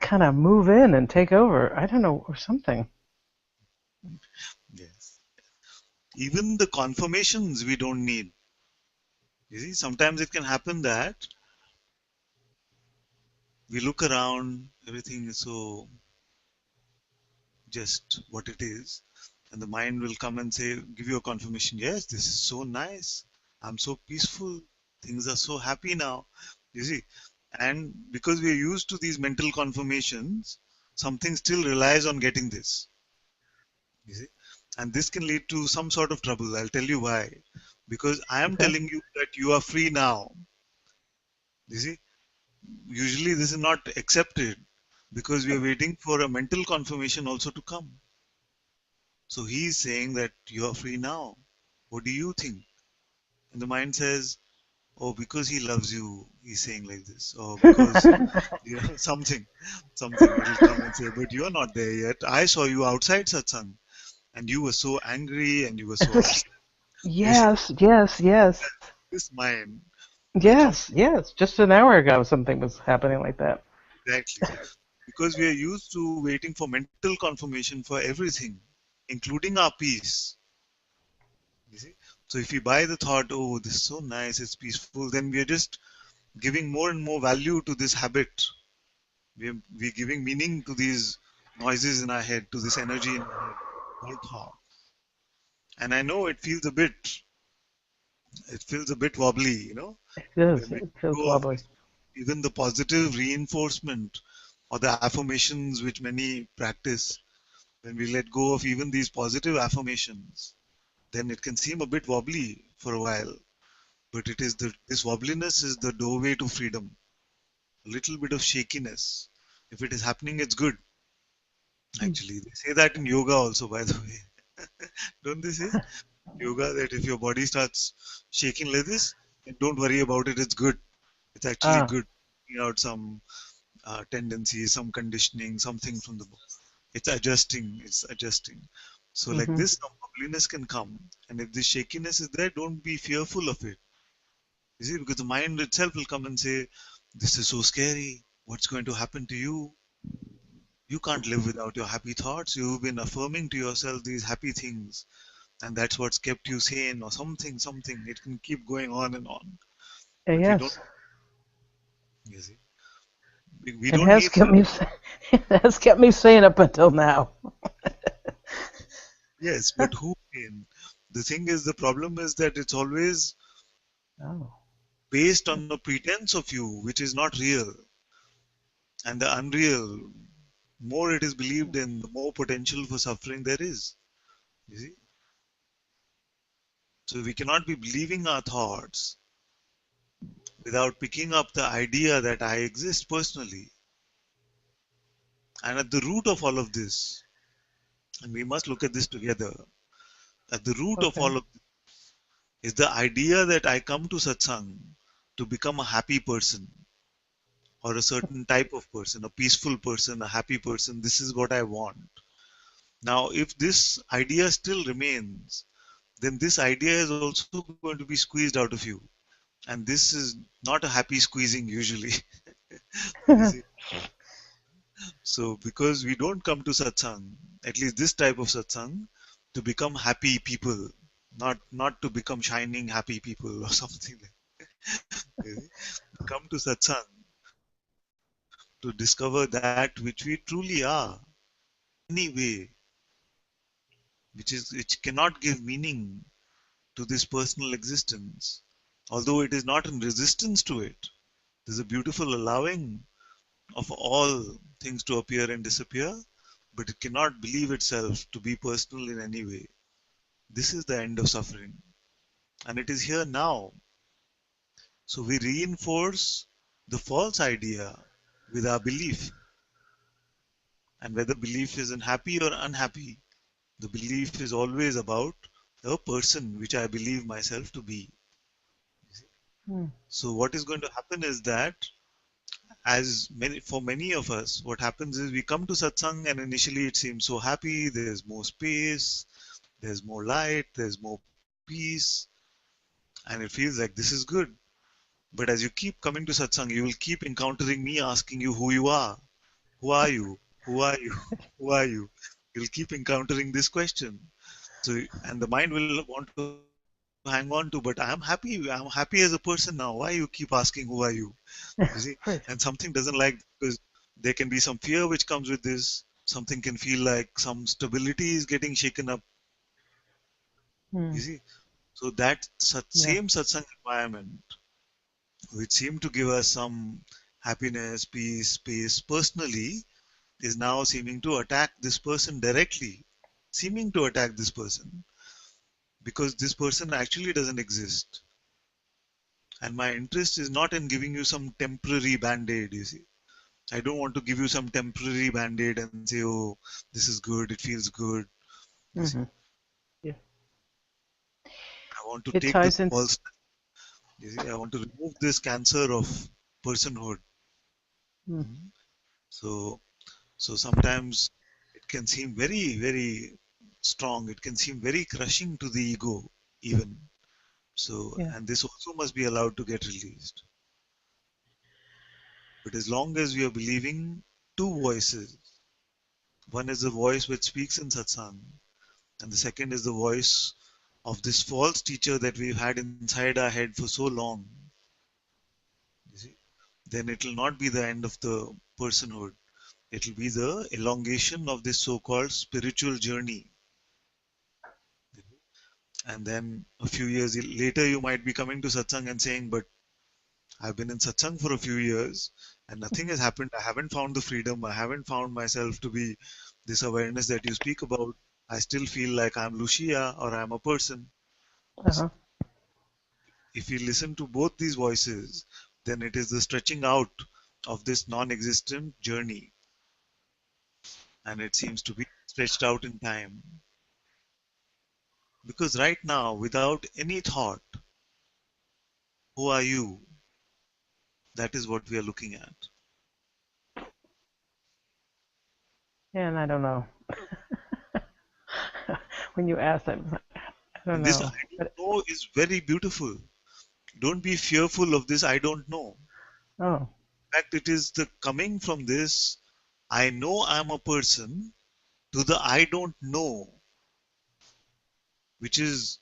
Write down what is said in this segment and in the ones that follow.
kind of move in and take over. I don't know, or something. Yes. Even the confirmations we don't need. You see, sometimes it can happen that we look around, everything is so just what it is, and the mind will come and say, give you a confirmation, yes, this is so nice. I'm so peaceful. Things are so happy now. You see, and because we are used to these mental confirmations, something still relies on getting this. You see, and this can lead to some sort of trouble. I'll tell you why. Because I am Okay. telling you that you are free now. You see, usually this is not accepted because we are waiting for a mental confirmation also to come. So he is saying that you are free now. What do you think? And the mind says, oh, because he loves you, he's saying like this. Or because, something. It'll come and say, but you're not there yet. I saw you outside Satsang and you were so angry and you were so upset. Yes, yes, yes, This mind will come yes, yes. Just an hour ago, something was happening like that. exactly because we are used to waiting for mental confirmation for everything, including our peace. You see? So if we buy the thought, oh, this is so nice, it's peaceful, then we are just giving more and more value to this habit. We're giving meaning to these noises in our head, to this energy in our head, all thought. And I know it feels a bit wobbly. It is. When we It feels go of lovely. even the positive reinforcement or the affirmations which many practice, when we let go of even these positive affirmations, then it can seem a bit wobbly for a while. But this wobbliness is the doorway to freedom. A little bit of shakiness. If it is happening, it's good. Actually, they say that in yoga also, by the way. Don't they say yoga that if your body starts shaking like this, then don't worry about it. It's good. It's actually Ah. good. Taking out some tendencies, some conditioning, something from the book. It's adjusting. It's adjusting. So like Hmm. this, some ugliness can come, and if this shakiness is there, don't be fearful of it. You see, because the mind itself will come and say, "This is so scary. What's going to happen to you? You can't live without your happy thoughts. You've been affirming to yourself these happy things, and that's what's kept you sane, or something. It can keep going on and on. But we don't. Yes. You see, we It don't has need. kept me. It has kept me sane up until now. Yes, but who can? The thing is, the problem is that it's always Oh. based on a pretense of you, which is not real. And the unreal, more it is believed in, the more potential for suffering there is. You see? So we cannot be believing our thoughts without picking up the idea that I exist personally. And at the root of all of this, and we must look at this together, at the root of Okay. all of this is the idea that I come to satsang to become a happy person or a certain type of person, a peaceful person, a happy person. This is what I want. Now, if this idea still remains, then this idea is also going to be squeezed out of you. And this is not a happy squeezing usually. You see? So, because we don't come to satsang, at least this type of satsang, to become happy people, not to become shining happy people or something like that. You see? We come to satsang to discover that which we truly are in any way, which cannot give meaning to this personal existence, although it is not in resistance to it. There's a beautiful allowing of all things to appear and disappear, but it cannot believe itself to be personal in any way. This is the end of suffering, and it is here now. So we reinforce the false idea with our belief, and whether belief is in happy or unhappy, the belief is always about a person which I believe myself to be. Hmm. So what is going to happen is that for many of us, what happens is we come to satsang and initially it seems so happy, there's more space, there's more light, there's more peace, and it feels like this is good. But as you keep coming to satsang, you will keep encountering me asking you who you are. Who are you? Who are you? Who are you? You'll keep encountering this question. So, and the mind will want to hang on to, but I'm happy. I'm happy as a person now. Why you keep asking, who are you? You see, and something Right. doesn't like because there can be some fear which comes with this. Something can feel like some stability is getting shaken up. You Mm. see, so that Yeah. same satsang environment, which seemed to give us some happiness, peace, space personally, is now seeming to attack this person directly. Seeming to attack this person because this person actually doesn't exist. And my interest is not in giving you some temporary band aid, you see. I don't want to give you some temporary band aid and say, oh, this is good, it feels good. You see, Hmm. Yeah. I want to It take the ties in. false, you see, I want to remove this cancer of personhood. Mm. Mhm. So, so sometimes it can seem very, very strong. It can seem very crushing to the ego, even. So, Yeah. and this also must be allowed to get released. But as long as we are believing two voices, one is the voice which speaks in satsang, and the second is the voice of this false teacher that we've had inside our head for so long, you see, then it will not be the end of the personhood. It will be the elongation of this so called spiritual journey. And then a few years later, you might be coming to satsang and saying, but I've been in satsang for a few years and nothing has happened. I haven't found the freedom. I haven't found myself to be this awareness that you speak about. I still feel like I'm Lucia or I'm a person. You see, Uh-huh. if you listen to both these voices, then it is the stretching out of this non existent journey and it seems to be stretched out in time. Because right now, without any thought, who are you? That is what we are looking at. And I don't know. When you ask that, I don't And this know. I don't But know is very beautiful. Don't be fearful of this I don't know. oh, In fact, it is the coming from this I know I'm a person to the I don't know, which is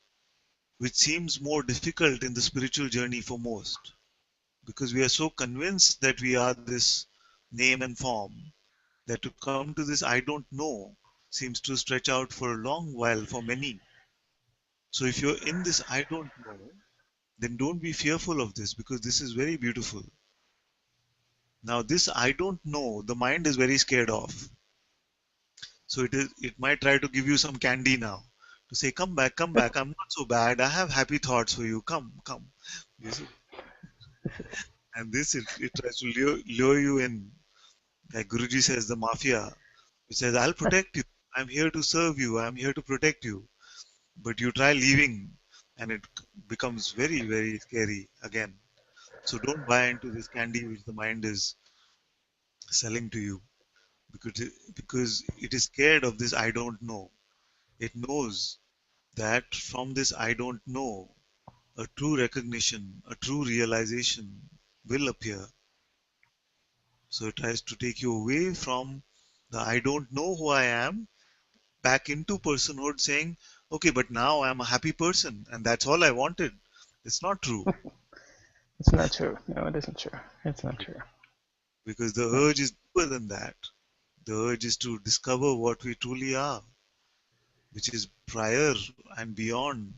which seems more difficult in the spiritual journey for most. Because we are so convinced that we are this name and form that to come to this I don't know seems to stretch out for a long while for many. So if you're in this I don't know, then don't be fearful of this because this is very beautiful. Now, this I don't know, the mind is very scared of. So it might try to give you some candy now to say, come back, I'm not so bad. I have happy thoughts for you. Come, come. You see? And this it tries to lure you in. Like Guruji says, the mafia. It says, I'll protect you. I'm here to serve you. I'm here to protect you. But you try leaving and it becomes very, very scary again. So don't buy into this candy which the mind is selling to you because it is scared of this I don't know. It knows that from this I don't know, a true recognition, a true realization will appear. So it tries to take you away from the I don't know who I am back into personhood saying, okay, but now I'm a happy person and that's all I wanted. It's not true it's not true. No, it isn't true. It's not true. because the No. urge is deeper than that. The urge is to discover what we truly are, which is prior and beyond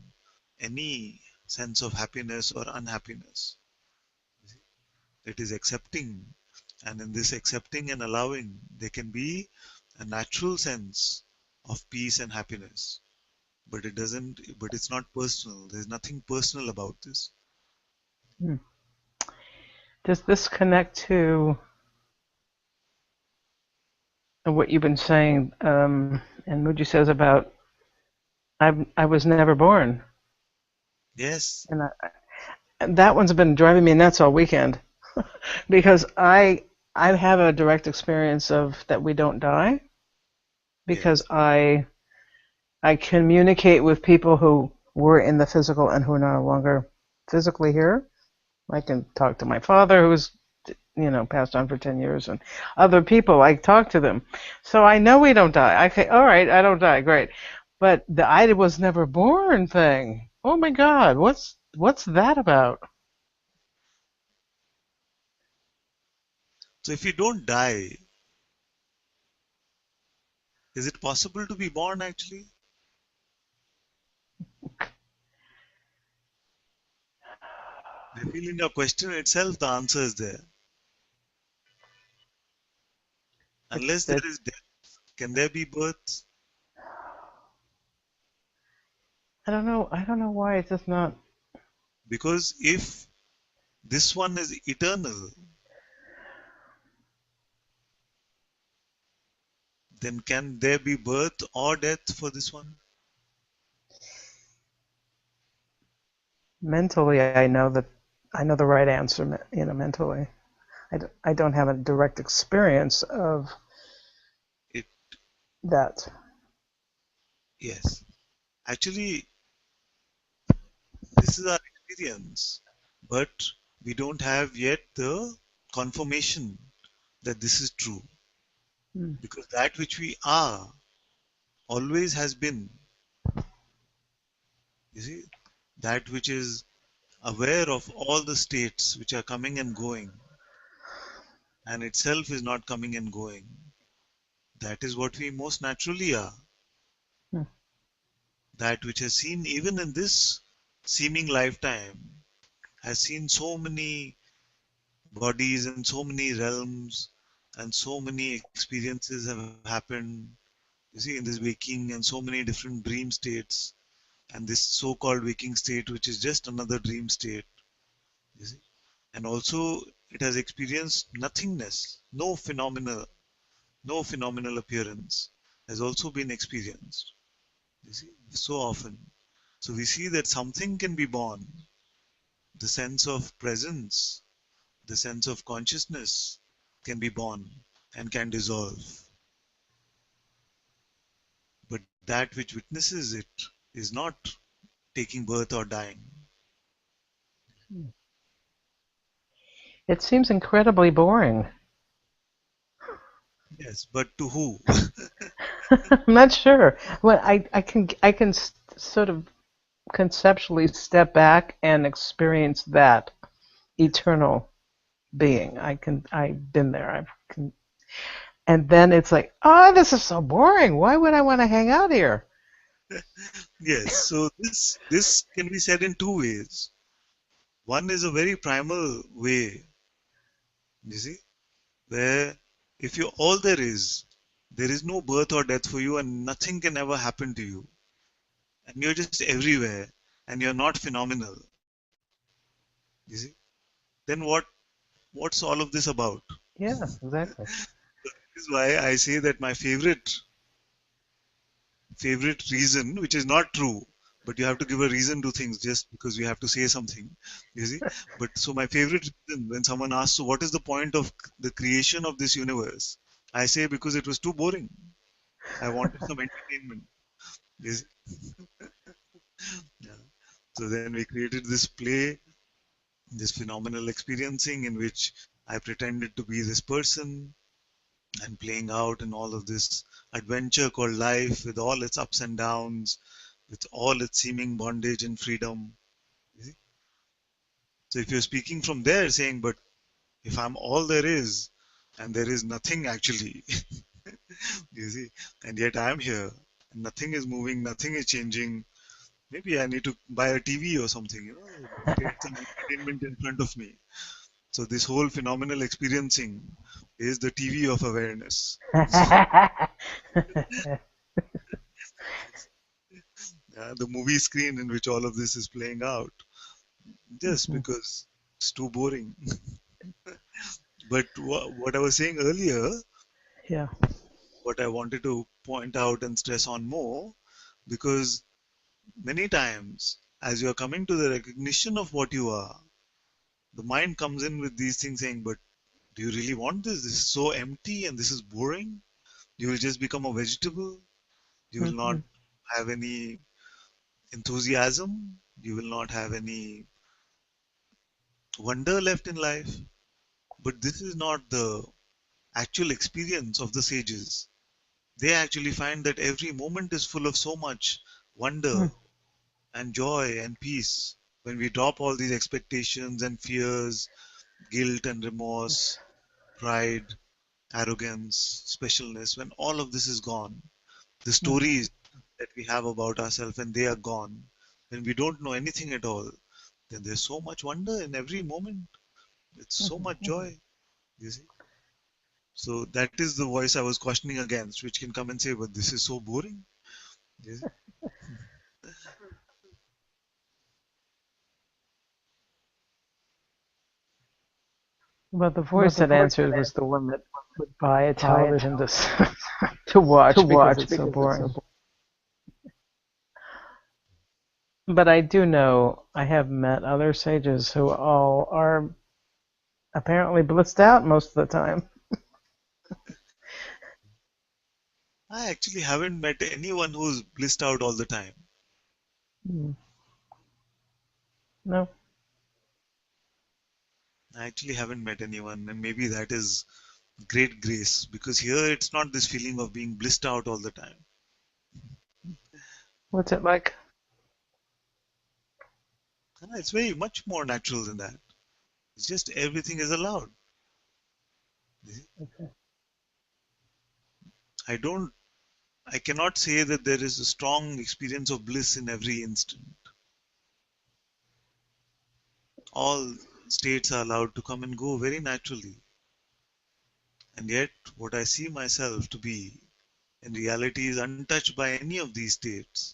any sense of happiness or unhappiness. It is accepting, and in this accepting and allowing, there can be a natural sense of peace and happiness. But it doesn't, but it's not personal. There's nothing personal about this. Hmm. Does this connect to what you've been saying? And Muji says about I was never born, Yes, and and that one's been driving me nuts all weekend because I have a direct experience of that we don't die because yes, I communicate with people who were in the physical and who are no longer physically here. I can talk to my father, who's passed on for 10 years, and other people, I talk to them. So I know we don't die. Okay, all right, I don't die, great. But the I was never born thing. Oh my God, what's that about? So if you don't die, is it possible to be born actually? I feel in your question itself the answer is there. It's Unless there it. is death, can there be birth? I don't know why it's just not Because if this one is eternal, then can there be birth or death for this one? mentally. I know the right answer. Mentally, I don't have a direct experience of It, that. yes. Actually, this is our experience, but we don't have yet the confirmation that this is true. Hmm. Because that which we are always has been, you see, that which is aware of all the states which are coming and going, and itself is not coming and going. That is what we most naturally are. Hmm. That which has seen, even in this seeming lifetime, has seen so many bodies and so many realms, and so many experiences have happened. You see, in this waking, and so many different dream states, and this so called waking state, which is just another dream state. You see, and also it has experienced nothingness, no phenomenal appearance has also been experienced. You see, so often. So we see that something can be born, the sense of presence, the sense of consciousness can be born and can dissolve. But that which witnesses it is not taking birth or dying. It seems incredibly boring. Yes, but to who? I'm not sure. Well, I can sort of conceptually step back and experience that eternal being. I've been there. And then it's like, oh, this is so boring. Why would I want to hang out here? Yes, so this can be said in two ways. One is a very primal way, you see, where if you're all there is no birth or death for you, and nothing can ever happen to you, and you're just everywhere, and you're not phenomenal, you see, then what's all of this about? Yeah, exactly. This is why I say that my favorite reason, which is not true, but you have to give a reason to things just because we have to say something, you see. But so my favorite reason when someone asks, so what is the point of the creation of this universe? I say because it was too boring. I wanted some entertainment. You see? Yeah. So then we created this play, this phenomenal experiencing in which I pretended to be this person and playing out in all of this adventure called life with all its ups and downs, with all its seeming bondage and freedom. You see? So if you're speaking from there saying, but if I'm all there is and there is nothing actually, you see, and yet I'm here and nothing is moving, nothing is changing, maybe I need to buy a TV or something, create some entertainment in front of me. So this whole phenomenal experiencing is the TV of awareness. The movie screen in which all of this is playing out, just Mhm. because it's too boring. But what I was saying earlier, Yeah. what I wanted to point out and stress on more, because many times as you're coming to the recognition of what you are, the mind comes in with these things saying, but do you really want this? This is so empty and this is boring. You will just become a vegetable. You will not Hmm. have any enthusiasm. You will not have any wonder left in life. But this is not the actual experience of the sages. They actually find that every moment is full of so much wonder Mm. and joy and peace. When we drop all these expectations and fears, guilt and remorse, Yes. pride, arrogance, specialness, when all of this is gone, the Mm-hmm. stories that we have about ourselves and they are gone, when we don't know anything at all, then there's so much wonder in every moment. It's so Mm-hmm. much joy, you see. So that is the voice I was cautioning against, which can come and say, but this is so boring. You see? But the But voice the that voice answered that was the one that would buy a buy a television to television to to watch because watch it's so because it's so boring. boring. But I do know I have met other sages who all are apparently blissed out most of the time. I actually haven't met anyone who's blissed out all the time. Mm. No. I actually haven't met anyone, and maybe that is great grace because here it's not this feeling of being blissed out all the time. What's it like? It's very much more natural than that. It's just everything is allowed. Okay. I don't, I cannot say that there is a strong experience of bliss in every instant. All states are allowed to come and go very naturally. And yet, what I see myself to be in reality is untouched by any of these states.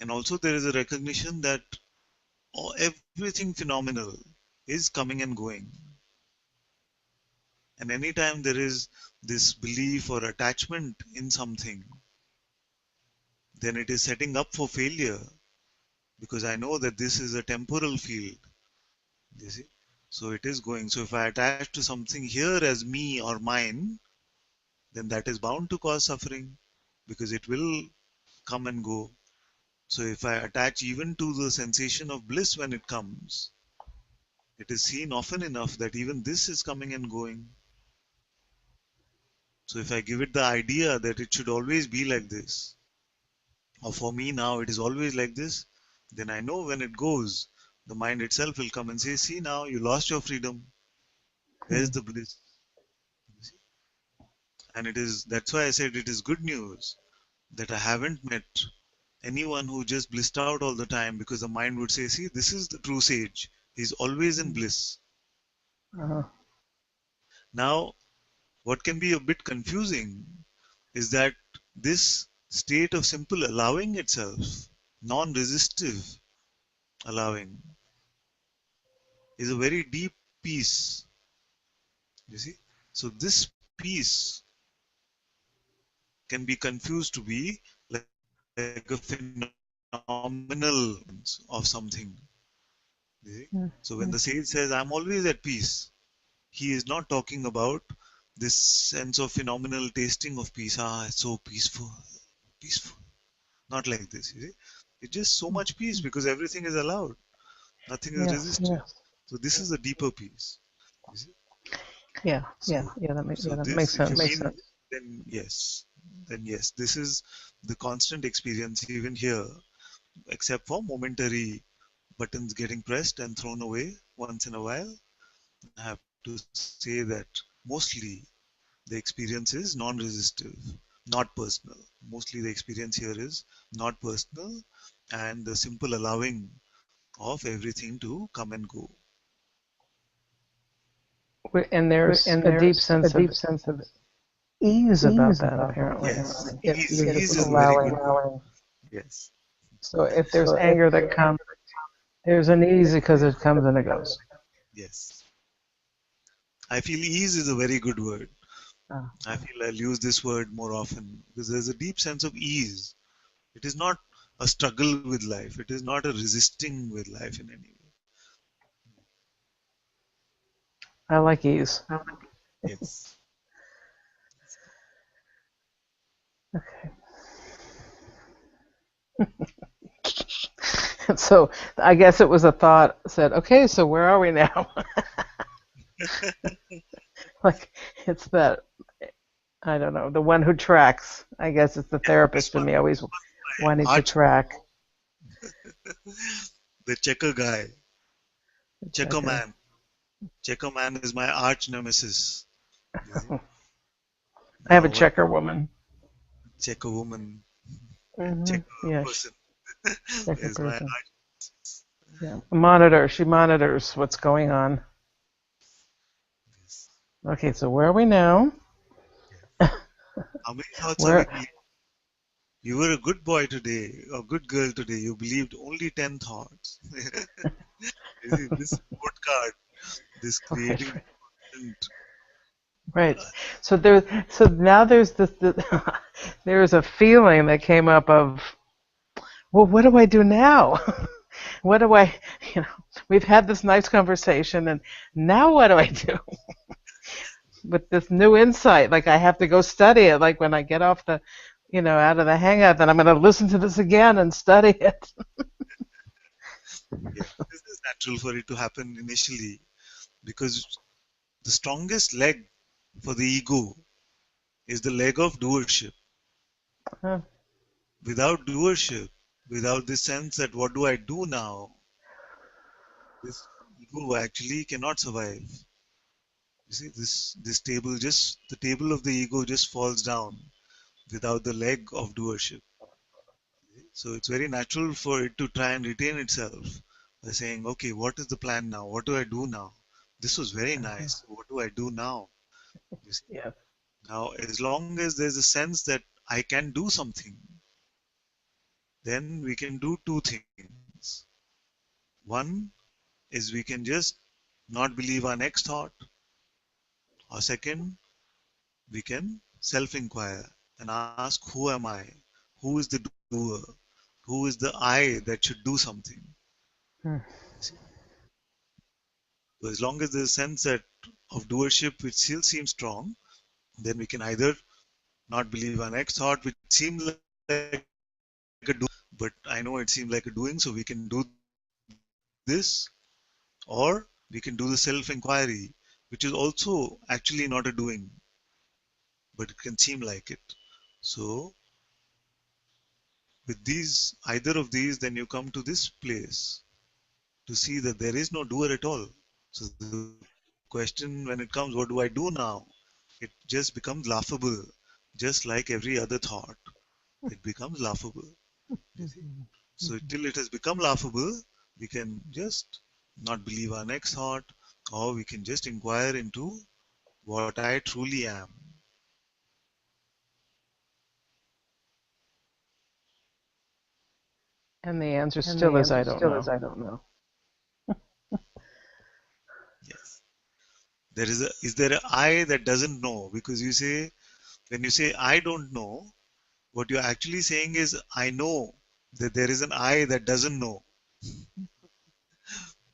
And also, there is a recognition that everything phenomenal is coming and going. And anytime there is this belief or attachment in something, then it is setting up for failure because I know that this is a temporal field. You see? So it is going. So if I attach to something here as me or mine, then that is bound to cause suffering because it will come and go. So if I attach even to the sensation of bliss when it comes, it is seen often enough that even this is coming and going. So if I give it the idea that it should always be like this, or for me now it is always like this, then I know when it goes, the mind itself will come and say, see now, you lost your freedom. Hmm. Where's the bliss? And it is that's why I said it is good news that I haven't met anyone who just blissed out all the time because the mind would say, see, this is the true sage. He's always in bliss. Uh-huh. Now, what can be a bit confusing is that this state of simple allowing itself, non resistive allowing, is a very deep peace. You see? So, this peace can be confused to be like a phenomenal of something. You see? So, when the sage says, I'm always at peace, he is not talking about this sense of phenomenal tasting of peace. Ah, it's so peaceful, peaceful. Not like this, you see. It's just so much peace because everything is allowed, nothing is Yes. resisted. So this is a deeper peace. You see? Yeah. So, Yeah. That so makes this, if you sense. mean, then yes, this is the constant experience even here, except for momentary buttons getting pressed and thrown away once in a while. I have to say that mostly the experience is non-resistive, not personal. Mostly the experience here is not personal and the simple allowing of everything to come and go. And there's And a deep there's a sense of deep sense of ease about ease that, about that, apparently. Yes, apparently. If ease, you're If just ease you're is a very just good allowing. word. allowing. Yes, So if there's So if anger that there's comes, there's an ease because it comes and it goes. yes. I feel ease is a very good word. Uh, I feel I'll use this word more often because there's a deep sense of ease. It is not a struggle with life. It is not a resisting with life in any way. I like ease. Yes. Okay. And so I guess it was a thought said, okay, so where are we now? Like it's that, I don't know, the one who tracks. I guess it's the This therapist in one, me always wanting to arch, track. the checker guy, The checker checker. man. Checker man is my arch nemesis. You see? I have a Now, what checker woman. checker woman and Hmm. checker Yeah, person checker is my person. arch. Yeah, monitor. She monitors what's going on. Yes. Okay, so where are we now? How many thoughts are we Where? believing? You were a good boy today, or good girl today. You believed only 10 thoughts. You see, this report card, this Right, creating content. right. So there. So now there's this there's a feeling that came up of, well, what do I do now? What do I, you know, we've had this nice conversation, and now what do I do with this new insight? Like I have to go study it. Like when I get off the, out of the hangout, then I'm going to listen to this again and study it. Yes, this is natural for it to happen initially because the strongest leg for the ego is the leg of doership. Huh. Without doership, without this sense that what do I do now, this ego actually cannot survive. You see, this table just the table of the ego just falls down without the leg of doership. So it's very natural for it to try and retain itself by saying, okay, what is the plan now? What do I do now? This was very nice. What do I do now? You see? Yes. Now, as long as there's a sense that I can do something, then we can do two things. One is we can just not believe our next thought, or second, we can self inquire and ask, who am I? Who is the doer? Who is the I that should do something? Hmm. You see? So as long as there's a sense that of doership which still seems strong, then we can either not believe our next thought, which seems like a doing, but I know it seems like a doing, so we can do this, or we can do the self inquiry, which is also actually not a doing, but it can seem like it. So, with these, either of these, then you come to this place to see that there is no doer at all. So, the question when it comes, what do I do now? It just becomes laughable, just like every other thought. It becomes laughable. You see? So, till it has become laughable, we can just not believe our next thought, or we can just inquire into what I truly am. And the answer And the still is, answer I don't still is, know. I don't know. Yes. Is there a I that doesn't know? Because you say, when you say I don't know, what you're actually saying is I know that there is an I that doesn't know.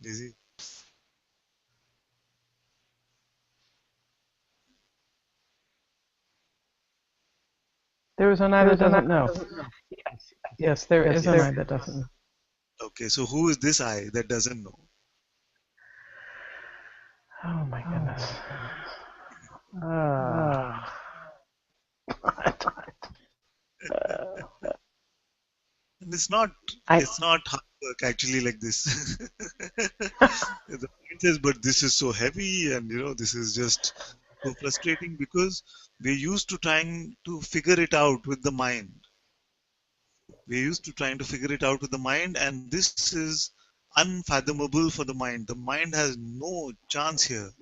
You see? There is an I There that is an I doesn't that know. doesn't know. Yes, there Yes, is an there I is. that doesn't know. Okay, so who is this I that doesn't know? Oh my Oh goodness. my goodness. Ah. Ah. And I it's not hard work actually like this. The mind says, but this is so heavy and this is just so frustrating because we're used to trying to figure it out with the mind. We're used to trying to figure it out with the mind, and this is unfathomable for the mind. The mind has no chance here.